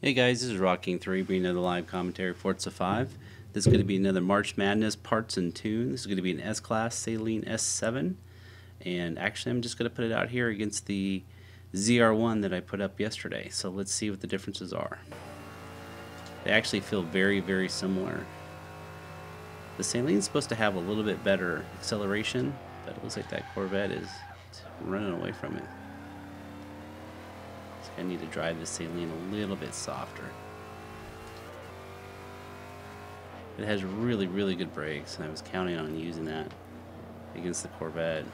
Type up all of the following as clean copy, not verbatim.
Hey guys, this is Rocking3 bringing another live commentary Forza 5. This is going to be another March Madness parts and tune. This is going to be an S-Class Saleen S7. And actually I'm just going to put it out here against the ZR1 that I put up yesterday. So let's see what the differences are. They actually feel very, very similar. The Saleen is supposed to have a little bit better acceleration, but it looks like that Corvette is running away from it. I need to drive the Saleen a little bit softer. It has really, really good brakes, and I was counting on using that against the Corvette.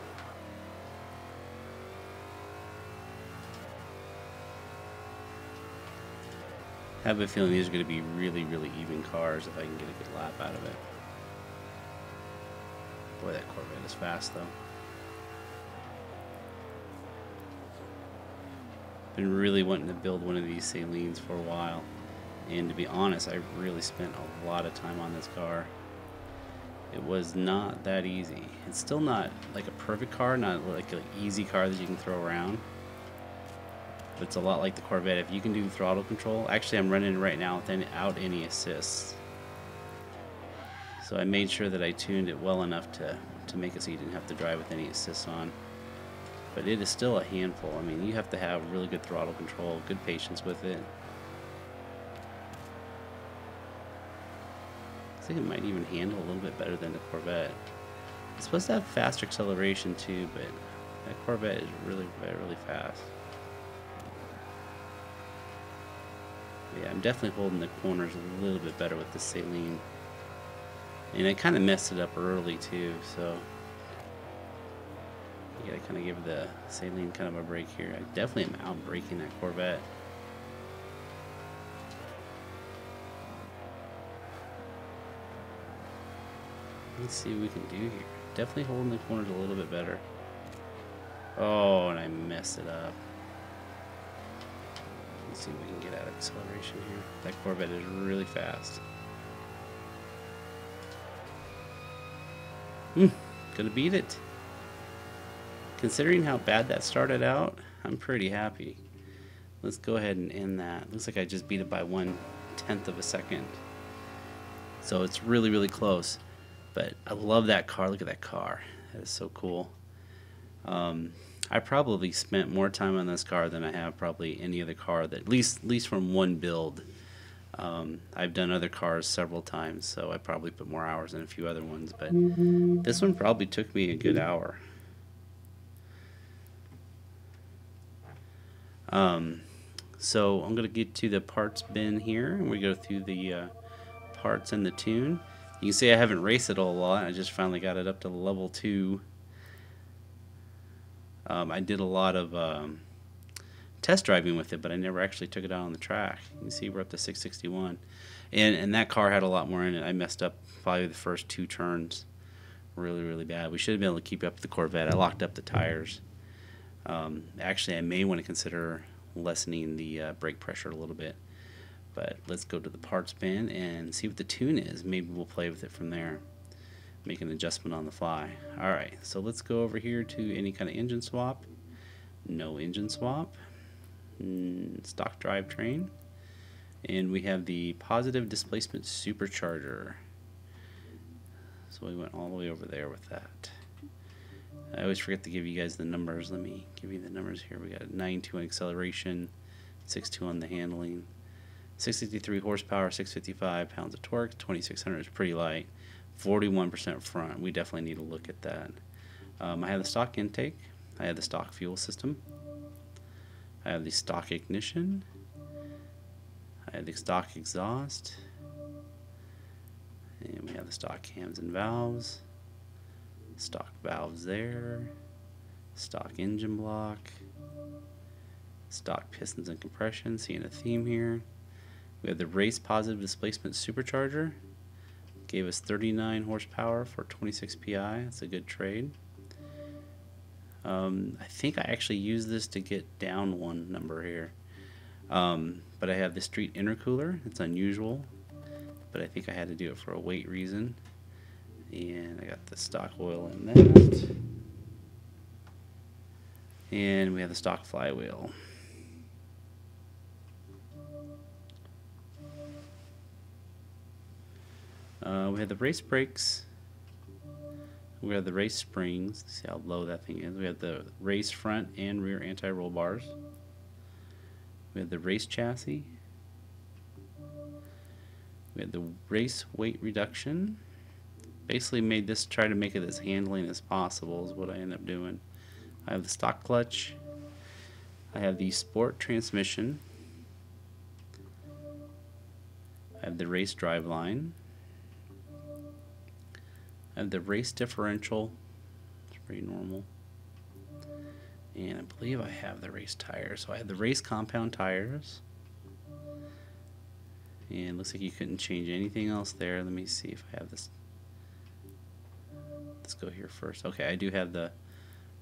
I have a feeling these are going to be really, really even cars if I can get a good lap out of it. Boy, that Corvette is fast, though. Been really wanting to build one of these Saleens for a while, and to be honest, I really spent a lot of time on this car. It was not that easy. It's still not like a perfect car, not like an easy car that you can throw around, but it's a lot like the Corvette. If you can do throttle control, actually I'm running it right now without any assists, so I made sure that I tuned it well enough to make it so you didn't have to drive with any assists on. But it is still a handful. I mean, you have to have really good throttle control, good patience with it. I think it might even handle a little bit better than the Corvette. It's supposed to have faster acceleration too, but that Corvette is really, really fast. But yeah, I'm definitely holding the corners a little bit better with the Saleen. And I kind of messed it up early too, so you gotta kind of give the Saleen kind of a break here. I definitely am out braking that Corvette. Let's see what we can do here. Definitely holding the corners a little bit better. Oh, and I messed it up. Let's see if we can get out of acceleration here. That Corvette is really fast. Gonna beat it. Considering how bad that started out, I'm pretty happy. Let's go ahead and end that. Looks like I just beat it by 1/10 of a second. So it's really, really close. But I love that car. Look at that car. That is so cool. I probably spent more time on this car than I have probably any other car, that at least from one build. I've done other cars several times, so I probably put more hours in a few other ones. But this one probably took me a good hour. So I'm going to get to the parts bin here, and we go through the parts and the tune. You can see I haven't raced it a lot. I just finally got it up to level 2. I did a lot of test driving with it, but I never actually took it out on the track. You can see we're up to 661, and that car had a lot more in it. I messed up probably the first 2 turns really, really bad. We should have been able to keep up with the Corvette. I locked up the tires. Actually, I may want to consider lessening the brake pressure a little bit, but let's go to the parts bin and see what the tune is. Maybe we'll play with it from there, make an adjustment on the fly. Alright, so let's go over here to any kind of engine swap. No engine swap. Stock drivetrain, and we have the positive displacement supercharger, so we went all the way over there with that. I always forget to give you guys the numbers. Let me give you the numbers here. We got 9.2 on acceleration, 6.2 on the handling, 653 horsepower, 655 pounds of torque, 2600 is pretty light, 41% front. We definitely need to look at that. I have the stock intake, I have the stock fuel system, I have the stock ignition, I have the stock exhaust, and we have the stock cams and valves. Stock valves there, stock engine block, stock pistons and compression, seeing a theme here. We have the race positive displacement supercharger, gave us 39 horsepower for 26 PI. That's a good trade. I think I actually used this to get down one number here, but I have the street intercooler. It's unusual, but I think I had to do it for a weight reason. And I got the stock oil in that. And we have the stock flywheel. We have the race brakes. We have the race springs. See how low that thing is. We have the race front and rear anti-roll bars. We have the race chassis. We have the race weight reduction. Basically made this, try to make it as handling as possible is what I end up doing. I have the stock clutch. I have the sport transmission. I have the race driveline. I have the race differential. It's pretty normal. And I believe I have the race tires. So I have the race compound tires. And looks like you couldn't change anything else there. Let me see if I have this. Let's go here first. Okay, I do have the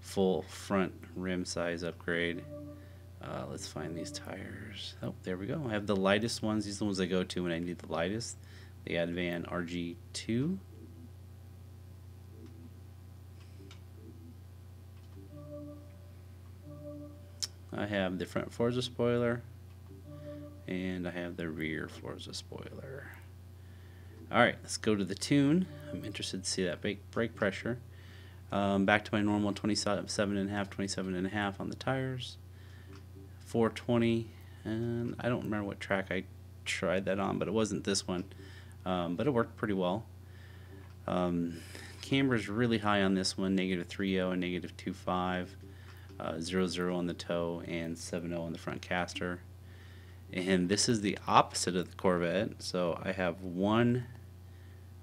full front rim size upgrade. Let's find these tires. Oh, there we go. I have the lightest ones. These are the ones I go to when I need the lightest. The Advan RG2. I have the front Forza spoiler, and I have the rear Forza spoiler. Alright, let's go to the tune. I'm interested to see that brake pressure. Back to my normal 27.5 on the tires. 420, and I don't remember what track I tried that on, but it wasn't this one. But it worked pretty well. Camber's really high on this one, -3.0 and -2.5. 0.0 on the toe and 7.0 on the front caster. And this is the opposite of the Corvette. So I have 1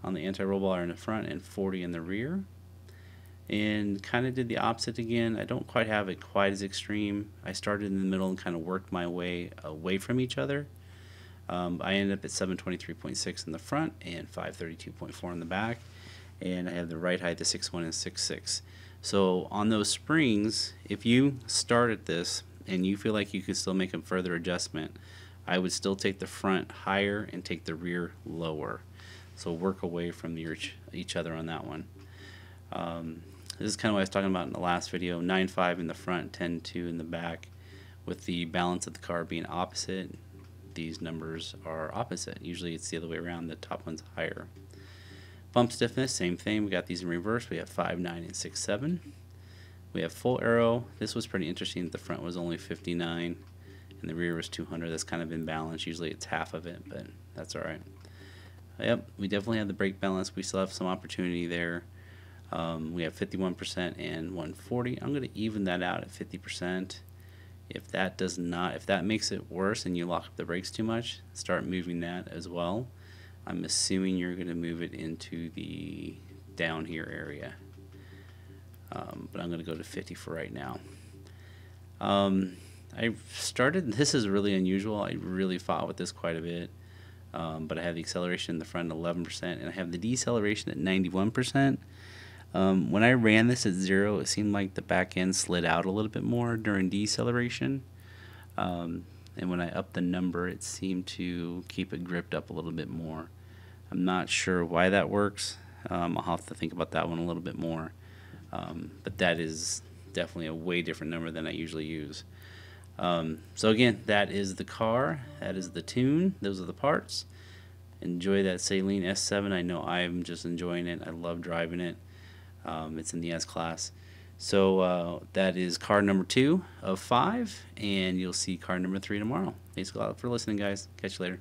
on the anti-roll bar in the front and 40 in the rear. And kind of did the opposite again. I don't quite have it quite as extreme. I started in the middle and kind of worked my way away from each other. I ended up at 723.6 in the front and 532.4 in the back. And I have the right height to 6'1 and 6'6. So on those springs, if you start at this and you feel like you could still make a further adjustment, I would still take the front higher and take the rear lower. So work away from each other on that one. This is kind of what I was talking about in the last video. 9.5 in the front, 10.2 in the back. With the balance of the car being opposite, these numbers are opposite. Usually it's the other way around. The top one's higher. Bump stiffness, same thing. We got these in reverse. We have 5.9 and 6.7. We have full aero. This was pretty interesting. The front was only 59 and the rear was 200. That's kind of imbalanced. Usually it's half of it, but that's all right. Yep, we definitely have the brake balance. We still have some opportunity there. We have 51% and 140. I'm going to even that out at 50%. If that makes it worse and you lock up the brakes too much, start moving that as well. I'm assuming you're going to move it into the down here area. But I'm going to go to 50 for right now. This is really unusual. I really fought with this quite a bit. But I have the acceleration in the front at 11%, and I have the deceleration at 91%. When I ran this at 0, it seemed like the back end slid out a little bit more during deceleration. And when I upped the number, it seemed to keep it gripped up a little bit more. I'm not sure why that works. I'll have to think about that one a little bit more. But that is definitely a way different number than I usually use. So again, that is the car. That is the tune. Those are the parts. Enjoy that Saleen S7. I know I'm just enjoying it. I love driving it. It's in the S class. So that is car number 2 of 5, and you'll see car number 3 tomorrow. Thanks a lot for listening, guys. Catch you later.